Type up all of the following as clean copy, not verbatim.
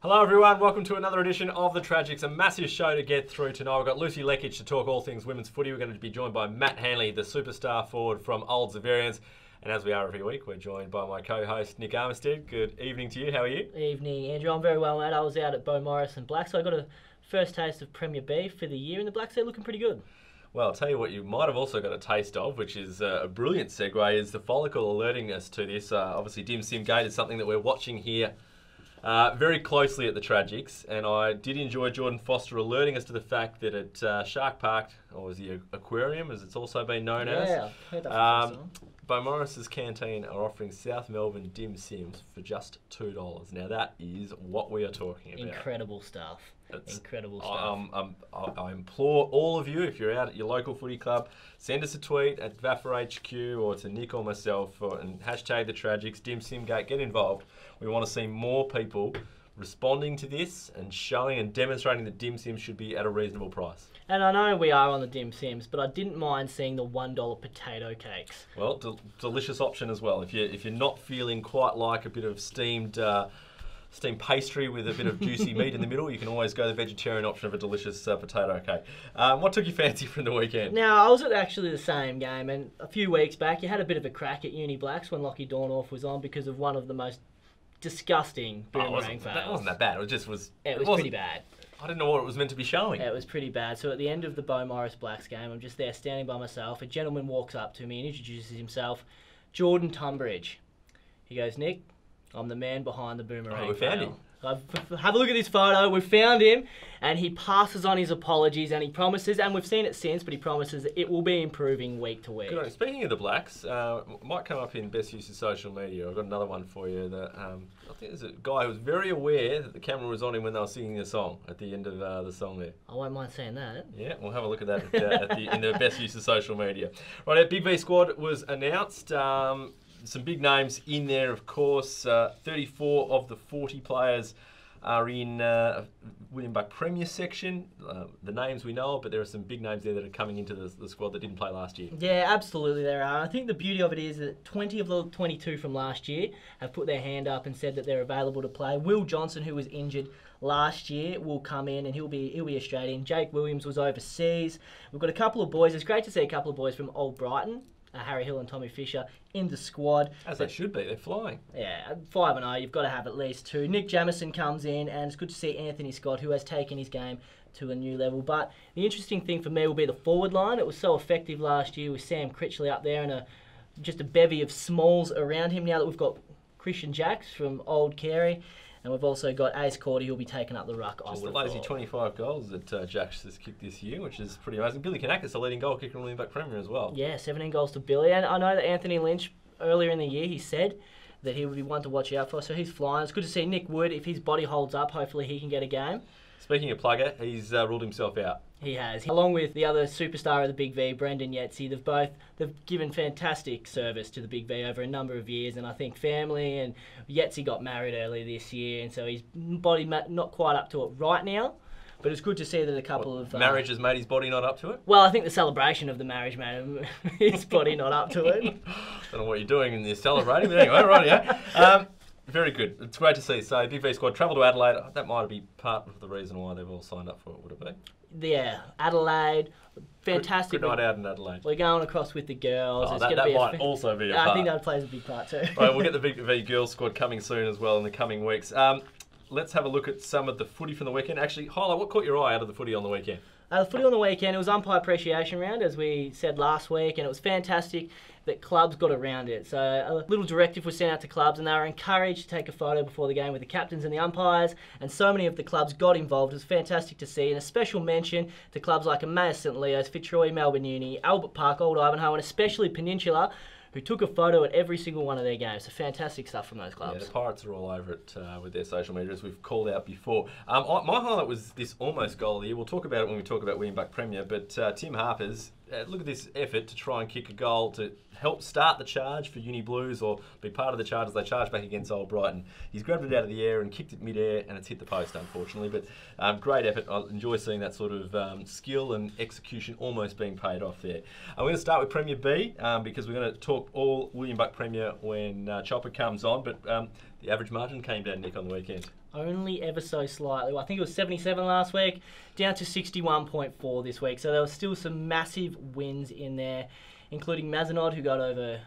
Hello everyone, welcome to another edition of The Tragics, a massive show to get through tonight. We've got Lucy Leckage to talk all things women's footy. We're going to be joined by Matt Handley, the superstar forward from Old Xavs. And as we are every week, we're joined by my co-host Nick Armistead. Good evening to you, how are you? Evening, Andrew. I'm very well, mate. I was out at Beaumaris and Blacks, so I got a first taste of Premier B for the year, and the Blacks are looking pretty good. Well, I'll tell you what you might have also got a taste of, which is a brilliant segue, is the Follicle alerting us to this. Obviously, Dim Sim Gate is something that we're watching here very closely at the Tragics, and I did enjoy Jordan Foster alerting us to the fact that at Shark Park, or was the Aquarium, as it's also been known as, I've heard that Beaumaris's Canteen are offering South Melbourne dim sims for just $2. Now that is what we are talking about. Incredible stuff. Incredible stuff. I implore all of you, if you're out at your local footy club, send us a tweet at VAFA HQ or to Nick or myself and hashtag the Tragics, Dim Sim Gate, get involved. We want to see more people responding to this and showing and demonstrating that dim sims should be at a reasonable price. And I know we are on the dim sims, but I didn't mind seeing the $1 potato cakes. Well, delicious option as well. If you're not feeling quite like a bit of steamed pastry with a bit of juicy meat in the middle, you can always go the vegetarian option of a delicious potato cake. What took your fancy from the weekend? Now, I was at actually the same game, and a few weeks back, you had a bit of a crack at Uni Blacks when Lockie Dornorth was on because of one of the most disgusting boomerang fails. That wasn't that bad. It was pretty bad. I didn't know what it was meant to be showing. It was pretty bad. So at the end of the Beaumaris Blacks game, I'm just there standing by myself. A gentleman walks up to me and introduces himself, Jordan Tunbridge. He goes, "Nick, I'm the man behind the boomerang." Oh, we found him. Have a look at this photo. We've found him, and he passes on his apologies, and he promises, and we've seen it since, but he promises that it will be improving week to week. Good on. Speaking of the Blacks, might come up in best use of social media. I've got another one for you. That I think there's a guy who was very aware that the camera was on him when they were singing the song at the end of the song there. I won't mind saying that. Yeah, we'll have a look at that in the best use of social media. Right, our Big V squad was announced. Some big names in there, of course. 34 of the 40 players are in William Buck Premier section. The names we know, but there are some big names there that are coming into the squad that didn't play last year. Yeah, absolutely there are. I think the beauty of it is that 20 of the 22 from last year have put their hand up and said that they're available to play. Will Johnson, who was injured last year, will come in and he'll be Australian. Jake Williams was overseas. We've got a couple of boys. It's great to see a couple of boys from Old Brighton. Harry Hill and Tommy Fisher in the squad. As they should be, they're flying. Yeah, 5-0, you've got to have at least two. Nick Jamieson comes in, and it's good to see Anthony Scott, who has taken his game to a new level. But the interesting thing for me will be the forward line. It was so effective last year with Sam Critchley up there and just a bevy of smalls around him. Now that we've got Christian Jacks from Old Carey, and we've also got Ace Cordy, who'll be taking up the ruck. Just a lazy 25 goals that Jacks has kicked this year, which is pretty amazing. Billy Kanakis, the leading goal kicker in William Buck Premier as well. Yeah, 17 goals to Billy. And I know that Anthony Lynch, earlier in the year, he said that he would be one to watch out for. So he's flying. It's good to see Nick Wood. If his body holds up, hopefully he can get a game. Speaking of Plugger, he's ruled himself out. He has. Along with the other superstar of the Big V, Brendan Yetzi, they've given fantastic service to the Big V over a number of years, and I think family and Yetzi got married earlier this year, and so his body not quite up to it right now. But it's good to see that a couple of... marriage has made his body not up to it? Well, I think the celebration of the marriage made his body not up to it. Don't know what you're doing in this celebrating, but anyway, right, yeah. Very good. It's great to see. So, Big V squad travel to Adelaide. That might be part of the reason why they've all signed up for it, would it be? Yeah, Adelaide. Fantastic. Good night out in Adelaide. We're going across with the girls. Oh, that might also be a part. I think that plays a big part too. Right, we'll get the Big V girls squad coming soon as well in the coming weeks. Let's have a look at some of the footy from the weekend. Actually, highlight what caught your eye out of the footy on the weekend? The footy on the weekend, it was umpire appreciation round, as we said last week, and it was fantastic that clubs got around it. So a little directive was sent out to clubs, and they were encouraged to take a photo before the game with the captains and the umpires, and so many of the clubs got involved. It was fantastic to see, and a special mention to clubs like Emmaus St Leo's, Fitzroy, Melbourne Uni, Albert Park, Old Ivanhoe, and especially Peninsula, who took a photo at every single one of their games. So fantastic stuff from those clubs. Yeah, the Pirates are all over it with their social media, as we've called out before. My highlight was this almost goal of the year. We'll talk about it when we talk about William Buck Premier, but Tim Harper's, look at this effort to try and kick a goal to help start the charge for Uni Blues or be part of the charge as they charge back against Old Brighton. He's grabbed it out of the air and kicked it mid-air, and it's hit the post, unfortunately. But great effort. I enjoy seeing that sort of skill and execution almost being paid off there. I'm going to start with Premier B because we're going to talk all William Buck Premier when Chopper comes on, but the average margin came down, Nick, on the weekend. only ever so slightly. Well, I think it was 77 last week, down to 61.4 this week. So there were still some massive wins in there, including Mazenod, who got over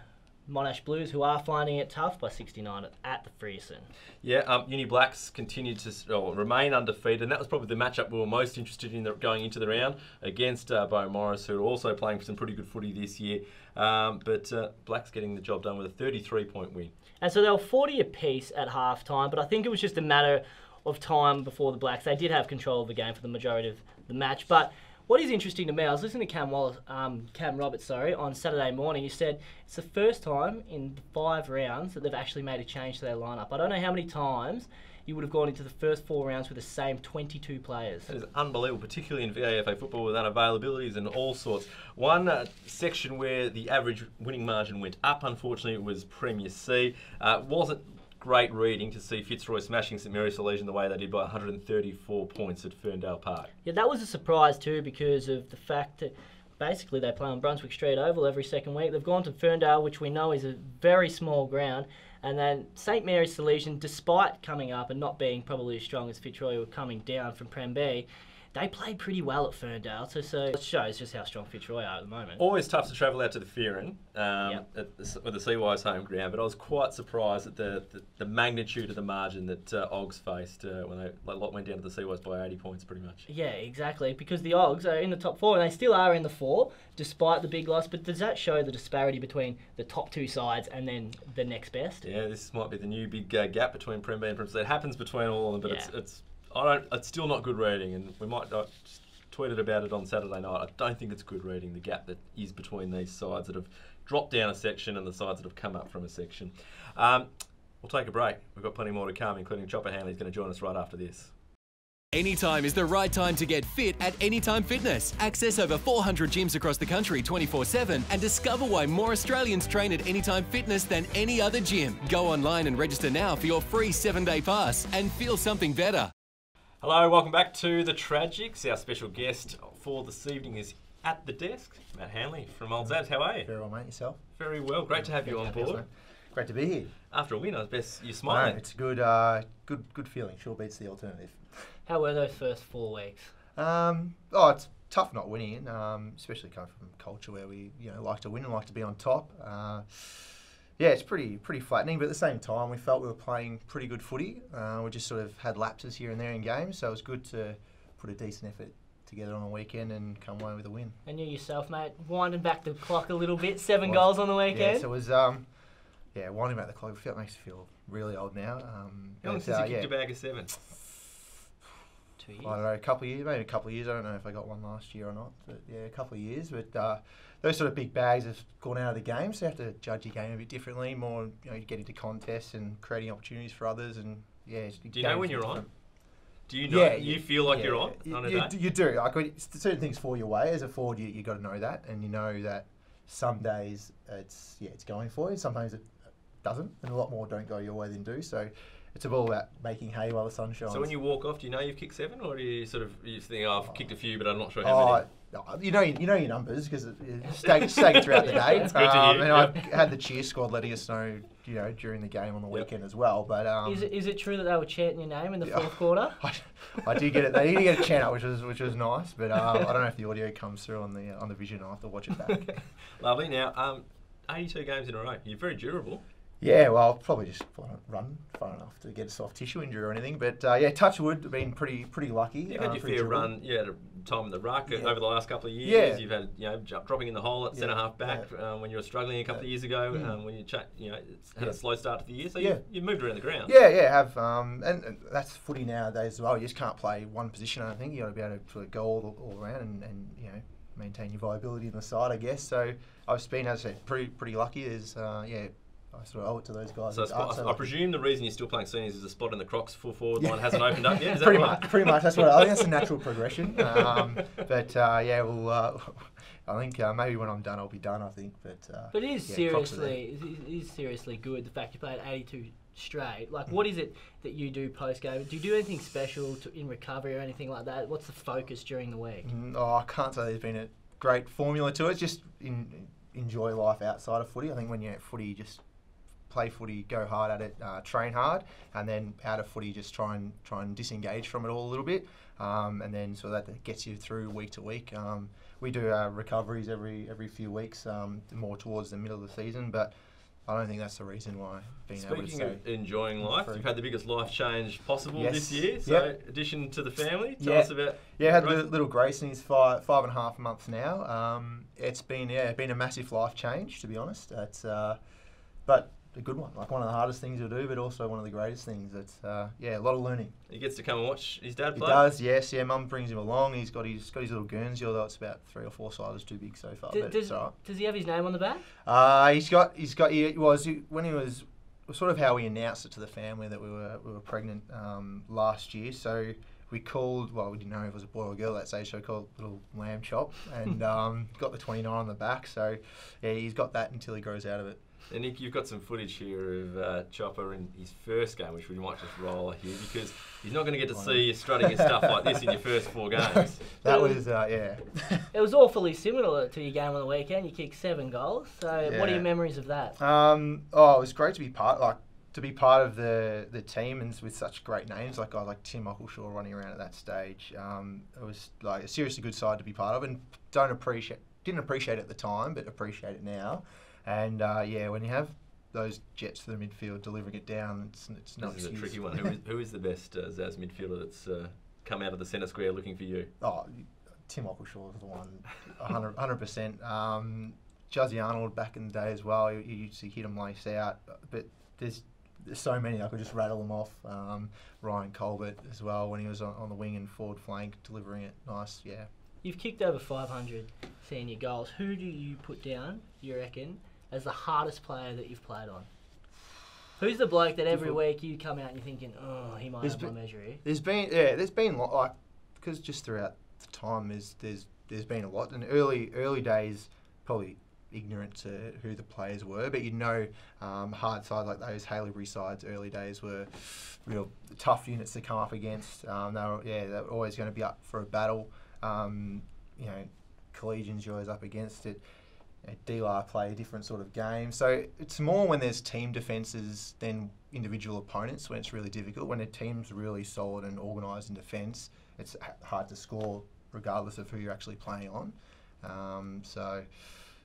Monash Blues, who are finding it tough, by 69 at the Frierson. Yeah, Uni Blacks continued to remain undefeated, and that was probably the matchup we were most interested in going into the round against Bo Morris, who are also playing for some pretty good footy this year. But Blacks getting the job done with a 33-point win. And so they were 40 apiece at half-time, but I think it was just a matter of time before the Blacks. They did have control of the game for the majority of the match, but what is interesting to me, I was listening to Cam Roberts, on Saturday morning. He said it's the first time in 5 rounds that they've actually made a change to their lineup. I don't know how many times you would have gone into the first 4 rounds with the same 22 players. That is unbelievable, particularly in VAFA football with unavailabilities and all sorts. One section where the average winning margin went up, unfortunately, it was Premier C. Wasn't great reading to see Fitzroy smashing St Mary's Salesian the way they did by 134 points at Ferndale Park. Yeah, that was a surprise too, because of the fact that basically they play on Brunswick Street Oval every second week. They've gone to Ferndale, which we know is a very small ground, and then St Mary's Salesian, despite coming up and not being probably as strong as Fitzroy were coming down from Prem B, they played pretty well at Ferndale, so it shows just how strong Fitzroy are at the moment. Always tough to travel out to the Fearon with the CY's home ground, but I was quite surprised at the magnitude of the margin that Ogs faced when they went down to the CY's by 80 points pretty much. Yeah, exactly, because the Ogs are in the top 4, and they still are in the 4, despite the big loss, but does that show the disparity between the top 2 sides and then the next best? Yeah, this might be the new big gap between Prem B and Prem C. It happens between all of them, but yeah. It's still not good reading, and we might just tweeted about it on Saturday night. I don't think it's good reading, the gap that is between these sides that have dropped down a section and the sides that have come up from a section. We'll take a break. We've got plenty more to come, including Chopper Handley is going to join us right after this. Anytime is the right time to get fit at Anytime Fitness. Access over 400 gyms across the country 24/7 and discover why more Australians train at Anytime Fitness than any other gym. Go online and register now for your free 7-day pass and feel something better. Hello, welcome back to the Tragics. Our special guest for this evening is at the desk, Matt Handley from Old Xavs. How are you? Very well, mate. Yourself? Very well. Great to have you on board. Great to be here. After a win, I guess you're smiling. No, it's good feeling. Sure beats the alternative. How were those first 4 weeks? It's tough not winning, especially coming from culture where we like to win and like to be on top. Yeah, it's pretty flattening, but at the same time, we felt we were playing pretty good footy. We just sort of had lapses here and there in games, so it was good to put a decent effort together on the weekend and come away with a win. And you yourself, mate, winding back the clock a little bit, 7 goals on the weekend. Yeah, so it was, winding back the clock. It makes me feel really old now. How long since you kicked a bag of 7? 2 years. I don't know, a couple of years, maybe a couple of years. I don't know if I got one last year or not, but yeah, a couple of years. But those sort of big bags have gone out of the game, so you have to judge your game a bit differently. More, you get into contests and creating opportunities for others. And yeah, do you know when you're on? Do you know? You feel like you're on a day? You do. Like certain things fall your way as a forward. You got to know that, and you know that some days it's going for you. Sometimes it doesn't, and a lot more don't go your way than do. So it's all about making hay while the sun shines. So when you walk off, do you know you've kicked 7, or do you you think, I've kicked a few, but I'm not sure how many? You know your numbers because it's staggered throughout the day. It's good to hear. And I had the cheer squad letting us know, during the game on the weekend as well. But is it true that they were chanting your name in the fourth quarter? I do get it. They did get a chant up, which was nice. But I don't know if the audio comes through on the vision. I'll have to watch it back. Lovely. Now, 82 games in a row. You're very durable. Yeah, well, I'll probably just run far enough to get a soft tissue injury or anything. But touch wood, been pretty lucky. You've had your fair run. You had a time in the ruck over the last couple of years. Yeah. You've had dropping in the hole at centre half back when you were struggling a couple of years ago. When you had a slow start to the year, so you've moved around the ground. Yeah, have and that's footy nowadays as well. You just can't play one position. I don't think you got to be able to go all around and maintain your viability in the side, I guess. So I've been, as I said, pretty lucky. I sort of owe it to those guys. So I presume the reason you're still playing seniors is the spot in the Crocs full forward line hasn't opened up yet. Is that right? Pretty much. That's what I think. That's a natural progression. I think maybe when I'm done, I'll be done. I think, but it is seriously good. The fact you played 82 straight. Like, what is it that you do post game? Do you do anything special in recovery or anything like that? What's the focus during the week? I can't say there's been a great formula to it. It's just enjoy life outside of footy. I think when you're at footy, you just play footy, go hard at it, train hard, and then out of footy just try and disengage from it all a little bit, and then so that gets you through week to week. We do recoveries every few weeks, more towards the middle of the season, but I don't think that's the reason why. Speaking of enjoying life, you've had the biggest life change possible Yes. this year. So, addition to the family, tell us about. Yeah, had little Grayson. He's 5.5 months now. It's been a massive life change, to be honest. It's but a good one. Like one of the hardest things you'll do, but also one of the greatest things. It's a lot of learning. He gets to come and watch his dad play. He does, yes. Yeah, Mum brings him along. He's got his little Guernsey, although it's about 3 or 4 sizes too big so far. But it's all right. Does he have his name on the back? When he was sort of how we announced it to the family that we were pregnant last year. So we called. Well, we didn't know if it was a boy or a girl that stage, so we called Little Lamb Chop, and got the 29 on the back. So yeah, he's got that until he grows out of it. And Nick, you've got some footage here of Chopper in his first game, which we might just roll here, because he's not going to get to see you strutting and stuff like this in your first 4 games. That was, yeah. It was awfully similar to your game on the weekend. You kicked 7 goals. So what are your memories of that? It was great to be part of the team, and with such great names like guys like Tim Muckleshaw running around at that stage. It was like a seriously good side to be part of, and didn't appreciate it at the time, but appreciate it now. And when you have those jets for the midfield delivering it down, it's no excuse. This is a tricky one. Who is the best Xavs midfielder that's come out of the centre square looking for you? Oh, Tim Muckleshaw is the one, 100%. Juzzy Arnold back in the day as well. He used to hit them lace out, but there's so many I could just rattle them off. Ryan Colbert as well when he was on the wing and forward flank delivering it nice. Yeah. You've kicked over 500 senior goals. Who do you put down, you reckon, as the hardest player that you've played on? Who's the bloke that every week you come out and you're thinking, oh, he might have my measure here? There's been like, because just throughout the time there's been a lot. In early days, probably ignorant to who the players were, but hard sides like those Haileybury sides early days were real tough units to come up against. They were always going to be up for a battle. Collegians you're always up against it. D-Lar play a different sort of game. So it's more when there's team defences than individual opponents when it's really difficult. When a team's really solid and organised in defence, it's hard to score regardless of who you're actually playing on.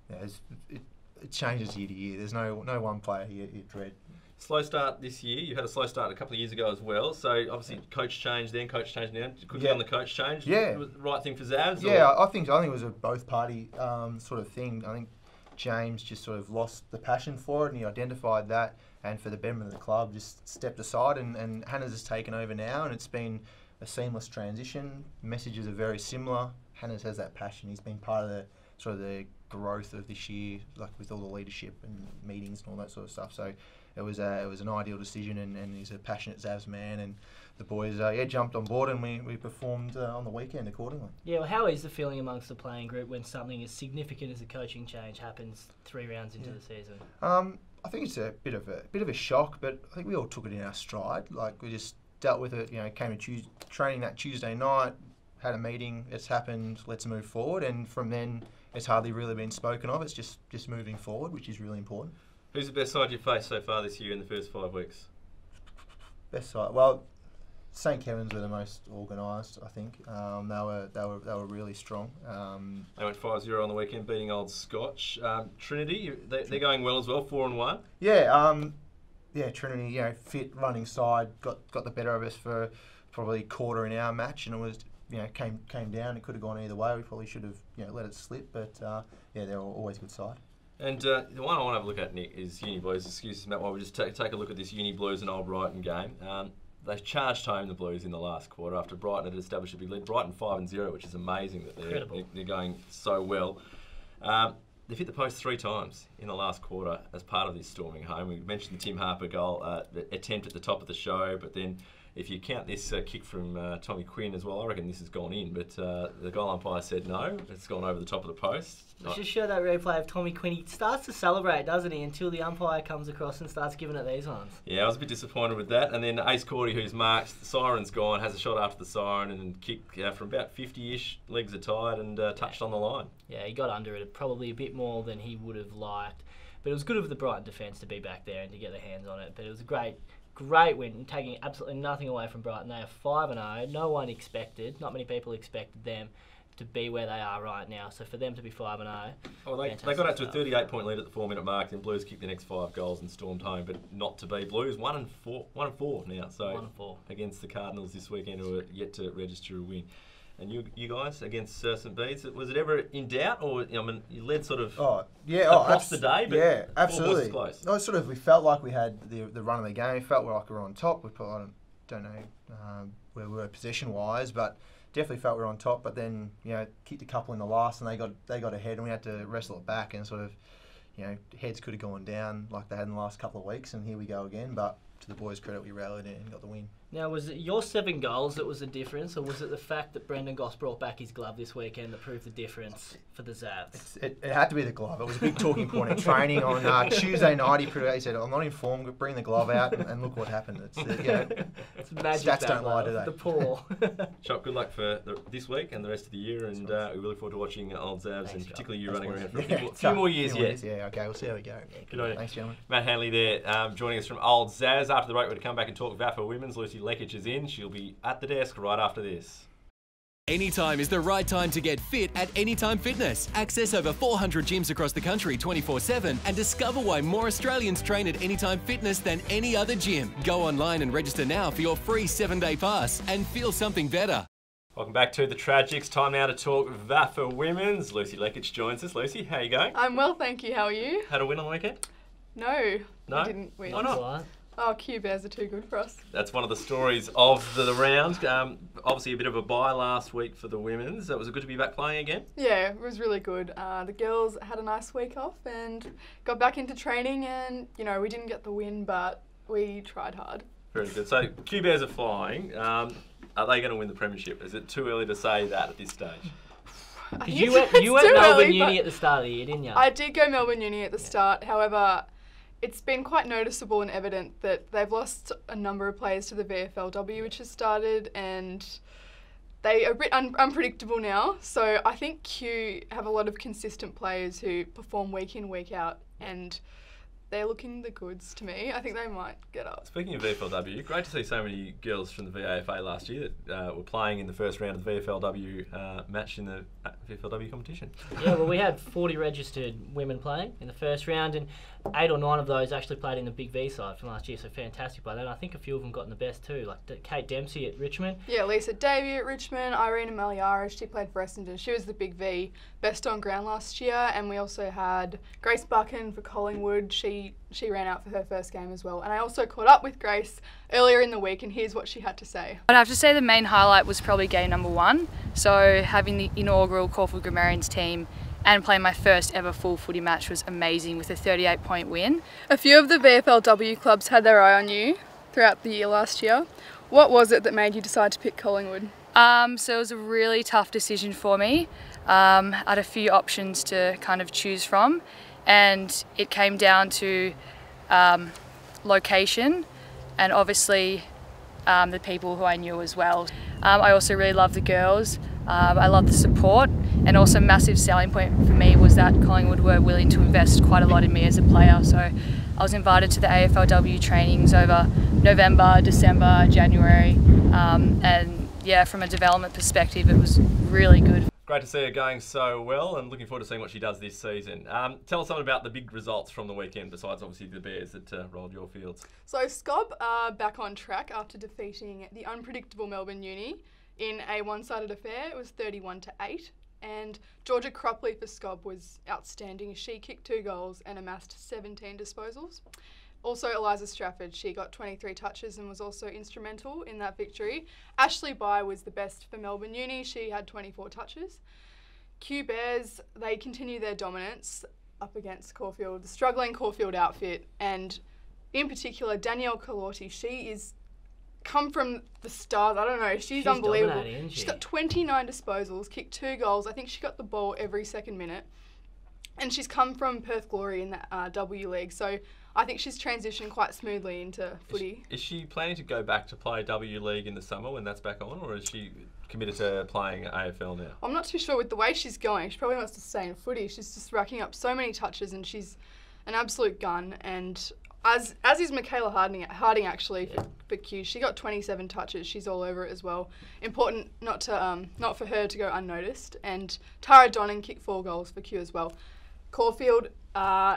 It changes year to year. There's no one player you dread. Slow start this year. You had a slow start a couple of years ago as well. So obviously coach changed then, coach changed now. Quickly on the coach change. Yeah. Was the right thing for Xavs? Yeah, I think it was a both party sort of thing. I think James just sort of lost the passion for it, and he identified that. And for the betterment of the club, just stepped aside. And Hannah's has taken over now, and it's been a seamless transition. Messages are very similar. Hannah's has that passion. He's been part of the growth of this year, like with all the leadership and meetings and all that sort of stuff. So it was an ideal decision, and he's a passionate Xavs man, and the boys jumped on board, and we performed on the weekend accordingly. Yeah, well, how is the feeling amongst the playing group when something as significant as a coaching change happens 3 rounds into the season? I think it's a bit of a shock, but I think we all took it in our stride. Like we just dealt with it. Came to training that Tuesday night, had a meeting. It's happened. Let's move forward, and from then it's hardly really been spoken of. It's just moving forward, which is really important. Who's the best side you've faced so far this year in the first 5 weeks? Best side? Well, St Kevin's were the most organised, I think. They were really strong. They went 5-0 on the weekend, beating Old Scotch. Trinity, they're going well as well, 4-1. Yeah, Trinity, fit running side, got the better of us for probably quarter in our match, and it was came down. It could have gone either way. We probably should have let it slip, but they're always a good side. And the one I want to have a look at, Nick, is Uni Blues. Excuse me, Matt, while we just take a look at this Uni Blues and Old Brighton game. They charged home the Blues in the last quarter after Brighton had established a big lead. Brighton 5-0, which is amazing that they're going so well. They've hit the post 3 times in the last quarter as part of this storming home. We mentioned the Tim Harper goal, the attempt at the top of the show, but then if you count this kick from Tommy Quinn as well, I reckon this has gone in, but the goal umpire said no, it's gone over the top of the post. Let's just show that replay of Tommy Quinn. He starts to celebrate, doesn't he, until the umpire comes across and starts giving it these ones. Yeah, I was a bit disappointed with that. And then Ace Cordy, who's marked, the siren's gone, has a shot after the siren and then kicked from about 50-ish, legs are tied and touched on the line. Yeah, he got under it probably a bit more than he would have liked. But it was good of the Brighton defence to be back there and to get their hands on it. But it was a great win, taking absolutely nothing away from Brighton. They are 5-0. No one expected, not many people expected them to be where they are right now. So for them to be 5-0, well, they got out to a 38-point lead at the 4-minute mark. Then Blues kicked the next 5 goals and stormed home, but not to be. Blues 1-4 now. So 1-4 against the Cardinals this weekend, who are yet to register a win. And you guys against St. Bede's, was it ever in doubt, or I mean, you led sort of across the day, but yeah, absolutely. Close. No, sort of. We felt like we had the run of the game. We felt like we were on top. I don't know where we were possession wise, but definitely felt we were on top. But then kicked a couple in the last, and they got ahead, and we had to wrestle it back, and sort of heads could have gone down like they had in the last couple of weeks, and here we go again. But to the boys' credit, we rallied and got the win. Now, was it your 7 goals that was the difference, or was it the fact that Brendan Goss brought back his glove this weekend that proved the difference for the Xavs? It had to be the glove. It was a big talking point at training on Tuesday night. He said, "I'm not informed. Bring the glove out," and look what happened. It's it's magic. Stats don't lie, do they? The poor. Shop, good luck for this week and the rest of the year, and we look forward to watching Old Xavs, and particularly you running around for a few more years yet. Yeah, okay, we'll see how we go. Good on you. Thanks, gentlemen. Matt Handley there, joining us from Old Xavs. After the break, we're going to come back and talk VAFA Women's. Lucy Lekic is in. She'll be at the desk right after this. Anytime is the right time to get fit at Anytime Fitness. Access over 400 gyms across the country 24/7 and discover why more Australians train at Anytime Fitness than any other gym. Go online and register now for your free 7-day pass and feel something better. Welcome back to the Tragics. Time now to talk VAFA Women's. Lucy Lekic joins us. Lucy, how you going? I'm well, thank you. How are you? Had a win on the weekend? No, No? we didn't win. Why not? Oh, Q Bears are too good for us. That's one of the stories of the round. Obviously a bit of a bye last week for the women's. Was it good to be back playing again? Yeah, it was really good. The girls had a nice week off and got back into training, and we didn't get the win, but we tried hard. Very good. So Q Bears are flying. Are they going to win the premiership? Is it too early to say that at this stage? You went Melbourne Uni at the start of the year, didn't you? I did go Melbourne Uni at the start. However, it's been quite noticeable and evident that they've lost a number of players to the VFLW, which has started, and they are a bit unpredictable now. So I think Q have a lot of consistent players who perform week in, week out, and they're looking the goods to me. I think they might get up. Speaking of VFLW, great to see so many girls from the VAFA last year that were playing in the first round of the VFLW match in the VFLW competition. Yeah, well, we had 40 registered women playing in the first round, and 8 or 9 of those actually played in the Big V side from last year, so fantastic by that. And I think a few of them got in the best too, like Kate Dempsey at Richmond. Yeah, Lisa Davey at Richmond, Irene Maliara, she played for Essendon. She was the Big V best on ground last year, and we also had Grace Buchan for Collingwood. She ran out for her first game as well. And I also caught up with Grace earlier in the week, and here's what she had to say. I'd have to say the main highlight was probably game number 1. So having the inaugural Caulfield Grammarians team and playing my first ever full footy match was amazing with a 38-point win. A few of the VFLW clubs had their eye on you throughout the year last year. What was it that made you decide to pick Collingwood? So it was a really tough decision for me. I had a few options to kind of choose from, and it came down to location and obviously the people who I knew as well. I also really loved the girls. I loved the support, and also a massive selling point for me was that Collingwood were willing to invest quite a lot in me as a player. So I was invited to the AFLW trainings over November, December, January, and yeah, from a development perspective, it was really good. Great to see her going so well, and looking forward to seeing what she does this season. Tell us something about the big results from the weekend, besides obviously the Bears that rolled your fields. So Scob are back on track after defeating the unpredictable Melbourne Uni in a one-sided affair. It was 31-8, and Georgia Cropley for Scob was outstanding. She kicked 2 goals and amassed 17 disposals. Also, Eliza Strafford, she got 23 touches and was also instrumental in that victory. Ashley Bye was the best for Melbourne Uni. She had 24 touches. Q Bears, they continue their dominance up against Caulfield, the struggling Caulfield outfit, and in particular, Danielle Colorti. She is come from the stars. I don't know. She's unbelievable. She's got 29 disposals, kicked 2 goals. I think she got the ball every second minute. And she's come from Perth Glory in the W League. So I think she's transitioned quite smoothly into footy. Is she planning to go back to play W League in the summer when that's back on, or is she committed to playing AFL now? I'm not too sure with the way she's going. She probably wants to stay in footy. She's just racking up so many touches, and she's an absolute gun, and as is Michaela Harding actually for Q. She got 27 touches. She's all over it as well. Important not for her to go unnoticed. And Tara Donnan kicked 4 goals for Q as well. Caulfield,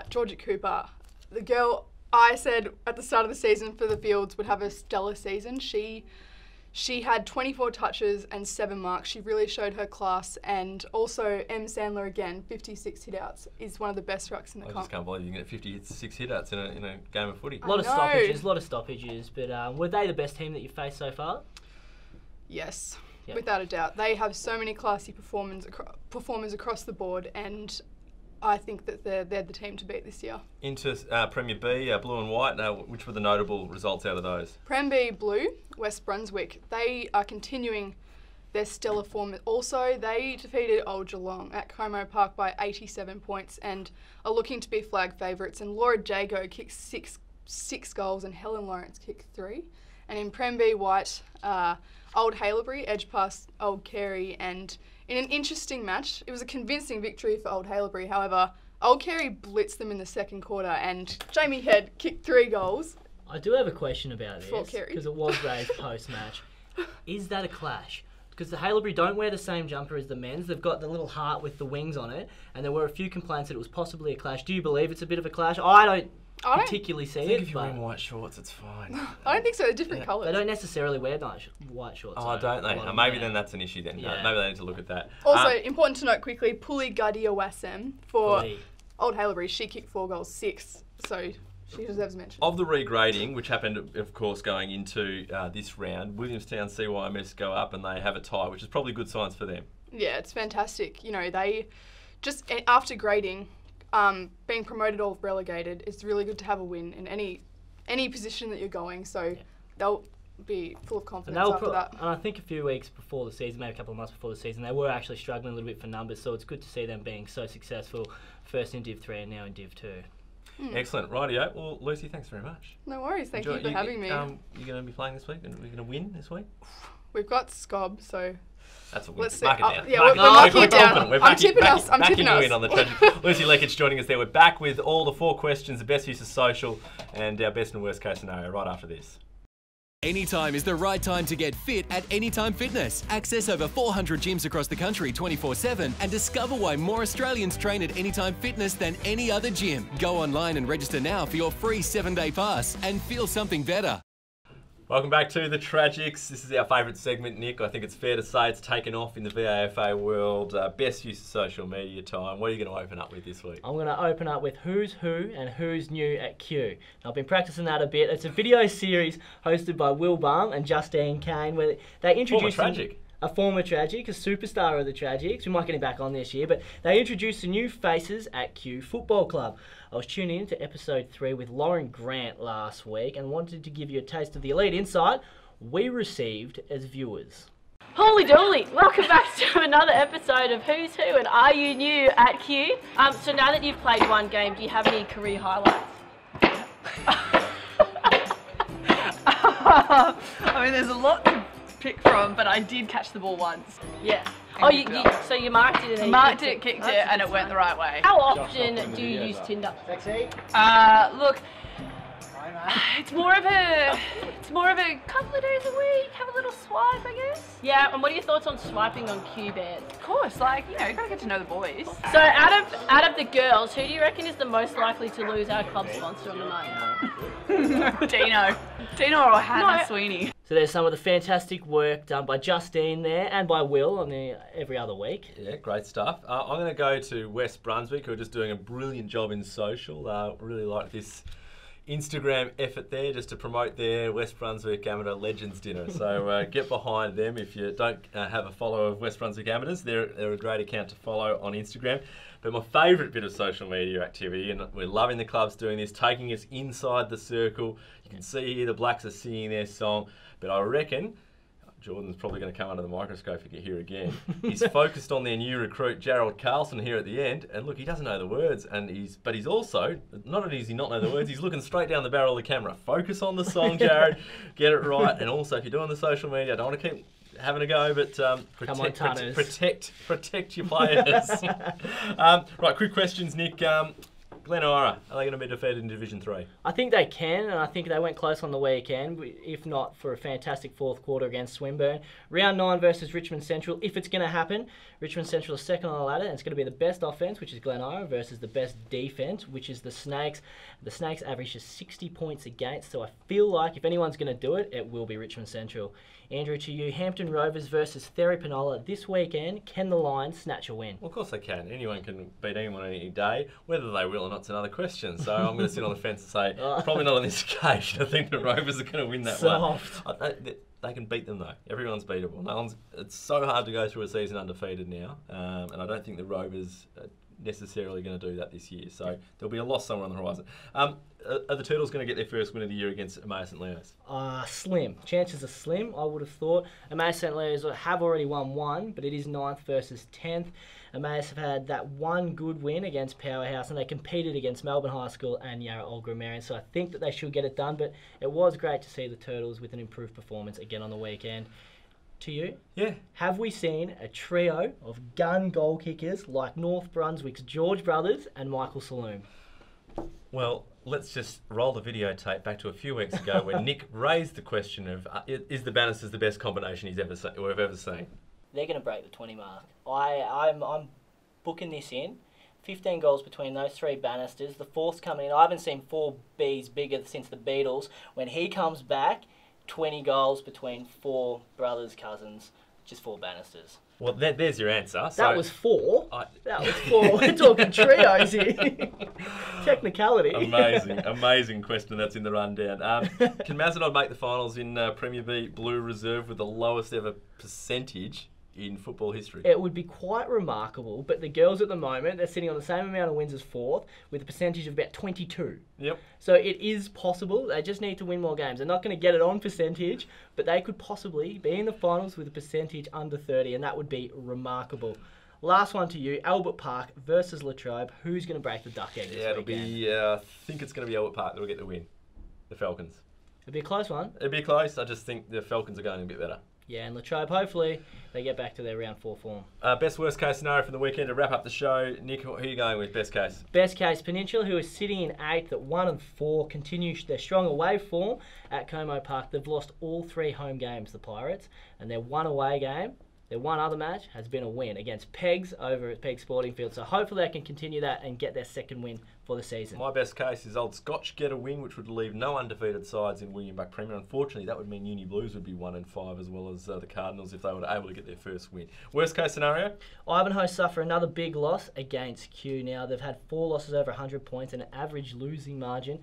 Georgia Cooper, the girl I said at the start of the season for the Fields would have a stellar season. She had 24 touches and 7 marks. She really showed her class. And also M. Sandler again, 56 hit-outs, is one of the best rucks in the comp. I just can't believe you can get 56 hit-outs in a game of footy. A lot of stoppages. But were they the best team that you've faced so far? Yes, without a doubt. They have so many classy performers across the board, and I think that they're the team to beat this year. Into Premier B, blue and white. Which were the notable results out of those? Prem B blue, West Brunswick. They are continuing their stellar form. Also, they defeated Old Geelong at Como Park by 87 points and are looking to be flag favourites. And Laura Jago kicked six goals and Helen Lawrence kicked 3. And in Prem B white, Old Haileybury edged past Old Carey, and in an interesting match, it was a convincing victory for Old Haileybury. However, Old Carey blitzed them in the second quarter, and Jamie Head kicked 3 goals. I do have a question about this, because it was raised post-match. Is that a clash? Because the Haileybury don't wear the same jumper as the men's. They've got the little heart with the wings on it, and there were a few complaints that it was possibly a clash. Do you believe it's a bit of a clash? I don't particularly see it. If you're wearing white shorts, it's fine. I don't think so. They're different colours. They don't necessarily wear white shorts. Oh, don't they? Maybe then that's an issue then. Yeah. Maybe they need to look at that. Also, important to note quickly, Puli Gadia Wassem for Old Haileybury. She kicked 4 goals, 6. So she deserves mention. Of the regrading, which happened, of course, going into this round, Williamstown CYMS go up and they have a tie, which is probably good signs for them. Yeah, it's fantastic. You know, they just, after grading, being promoted or relegated, it's really good to have a win in any position that you're going. So they'll be full of confidence after that. And I think a few weeks before the season, maybe a couple of months before the season, they were actually struggling a little bit for numbers. So it's good to see them being so successful, first in Div 3 and now in Div 2. Excellent. Rightio. Well, Lucy, thanks very much. No worries. Thank you for having me. You're going to be playing this week? And we're going to win this week? We've got Scob, so... That's what we're Let's see. Mark it down. Yeah, we're marking it down. I'm tipping us. Backing you in on the Tragic. Lucy Leakage joining us there. We're back with all the 4 questions, the best use of social, and our best and worst case scenario right after this. Anytime is the right time to get fit at Anytime Fitness. Access over 400 gyms across the country 24/7 and discover why more Australians train at Anytime Fitness than any other gym. Go online and register now for your free 7-day pass and feel something better. Welcome back to the Tragics. This is our favourite segment, Nick. I think it's fair to say it's taken off in the VAFA world. Best use of social media time. What are you going to open up with this week? I'm going to open up with Who's Who and Who's New at Q. Now, I've been practicing that a bit. It's a video series hosted by Will Baum and Justine Kane, where they introduce a former Tragic, a superstar of the Tragics. We might get him back on this year, but they introduced the new faces at Q Football Club. I was tuning in to episode 3 with Lauren Grant last week and wanted to give you a taste of the elite insight we received as viewers. Holy dooly! Welcome back to another episode of Who's Who and Are You New at Q. So now that you've played one game, do you have any career highlights? I mean, there's a lot to pick from, but I did catch the ball once. Yeah. So you marked it and marked it, kicked it, and it went the right way. How often do you use Tinder? Look, it's more of a couple of days a week. Have a little swipe, I guess. Yeah. And what are your thoughts on swiping on Q Bears? Of course, like you gotta get to know the boys. So out of the girls, who do you reckon is the most likely to lose our club sponsor on the night? Dino or Hannah Sweeney. So there's some of the fantastic work done by Justine there and by Will on the every other week. Yeah, great stuff. I'm going to go to West Brunswick, who are just doing a brilliant job in social. Really like this Instagram effort there just to promote their West Brunswick Amateur Legends Dinner. So get behind them if you don't have a follow of West Brunswick Amateurs. They're a great account to follow on Instagram. But my favourite bit of social media activity, and we're loving the clubs doing this, taking us inside the circle. You can see here the Blacks are singing their song. But I reckon Jordan's probably going to come under the microscope if you hear again. He's focused on their new recruit, Gerald Carlson, here at the end. And look, he doesn't know the words. But he's also, not only does he not know the words, he's looking straight down the barrel of the camera. Focus on the song, Jared. Get it right. And also, if you're doing the social media, I don't want to keep having a go, but protect your players. Right, quick questions, Nick. Glenora, are they going to be defeated in Division 3? I think they can, and I think they went close on the weekend, if not for a fantastic fourth quarter against Swinburne. Round 9 versus Richmond Central, if it's going to happen. Richmond Central is second on the ladder, and it's going to be the best offence, which is Glenora, versus the best defence, which is the Snakes. The Snakes average just 60 points against, so I feel like if anyone's going to do it, it will be Richmond Central. Andrew, to you, Hampton Rovers versus Therapanola this weekend. Can the Lions snatch a win? Well, of course they can. Anyone can beat anyone any day. Whether they will or not's another question. So I'm going to sit on the fence and say, probably not on this occasion. I think the Rovers are going to win that one. They can beat them though. Everyone's beatable. It's so hard to go through a season undefeated now, and I don't think the Rovers are necessarily going to do that this year. So there'll be a loss somewhere on the horizon. Are the Turtles going to get their first win of the year against Emmaus St Leo's? Slim. Chances are slim, I would have thought. Emmaus St Leo's have already won one, but it is 9th versus 10th. Emmaus have had that one good win against Powerhouse, and they competed against Melbourne High School and Yarra Old Grammarian, so I think that they should get it done, but it was great to see the Turtles with an improved performance again on the weekend. To you? Yeah. Have we seen a trio of gun goal kickers like North Brunswick's George Brothers and Michael Saloom? Well, let's just roll the videotape back to a few weeks ago when Nick raised the question of, is the Bannisters the best combination we've ever seen? They're going to break the 20 mark. I'm booking this in. 15 goals between those three Bannisters. The fourth's coming in. I haven't seen 4 Bs bigger since the Beatles. When he comes back, 20 goals between 4 brothers, cousins, just 4 Bannisters. Well, there's your answer. That was 4. That was 4. We're talking trios here. Technicality. Amazing question that's in the rundown. Can Mazanod make the finals in Premier B Blue Reserve with the lowest ever percentage in football history? It would be quite remarkable, but the girls at the moment, they're sitting on the same amount of wins as 4th with a percentage of about 22. Yep. So it is possible. They just need to win more games. They're not going to get it on percentage, but they could possibly be in the finals with a percentage under 30, and that would be remarkable. Last one to you, Albert Park versus Latrobe. Who's going to break the duck egg this weekend? It'll be, I think it's going to be Albert Park that will get the win. The Falcons. It'll be a close one. It'll be close. I just think the Falcons are going a bit better. Yeah, and Latrobe, hopefully, they get back to their round 4 form. Best worst case scenario from the weekend to wrap up the show. Nick, who are you going with, best case? Best case, Peninsula, who is sitting in 8th at 1-4, continue their strong away form at Como Park. They've lost all 3 home games, the Pirates, and their one away game, their one other match, has been a win against Pegs over at Peg Sporting Field. So hopefully they can continue that and get their second win for the season. My best case is Old Scotch get a win, which would leave no undefeated sides in William Buck Premier. Unfortunately, that would mean Uni Blues would be 1-5 as well as the Cardinals if they were able to get their first win. Worst case scenario? Ivanhoe suffer another big loss against Q. Now they've had 4 losses over 100 points and an average losing margin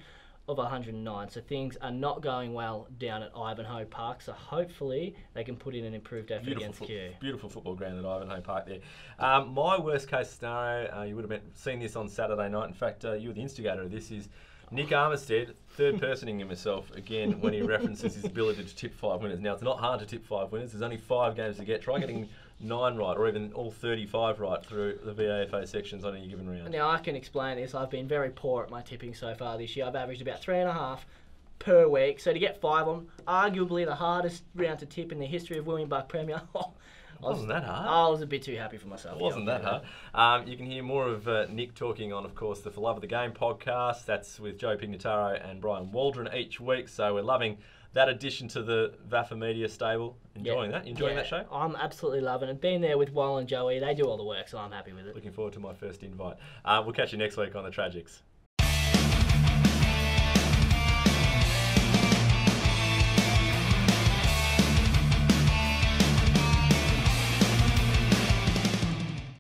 of 109. So things are not going well down at Ivanhoe Park. So hopefully they can put in an improved effort against Q. Beautiful football ground at Ivanhoe Park there. My worst case scenario, you would have seen this on Saturday night. In fact, you were the instigator of this, is Nick Armistead, third personing himself again when he references his ability to tip 5 winners. Now, it's not hard to tip 5 winners. There's only 5 games to get. Try getting 9 right, or even all 35 right through the VAFA sections on any given round. Now, I can explain this. I've been very poor at my tipping so far this year. I've averaged about 3.5 per week. So to get 5 on, arguably the hardest round to tip in the history of William Buck Premier. Wasn't that hard? I was a bit too happy for myself. It wasn't that hard. You can hear more of Nick talking on, of course, the For Love of the Game podcast. That's with Joe Pignataro and Brian Waldron each week. So we're loving that addition to the VAFA media stable. Enjoying that? Enjoying that show? I'm absolutely loving it. Being there with Wal and Joey, they do all the work, so I'm happy with it. Looking forward to my first invite. We'll catch you next week on The Tragics.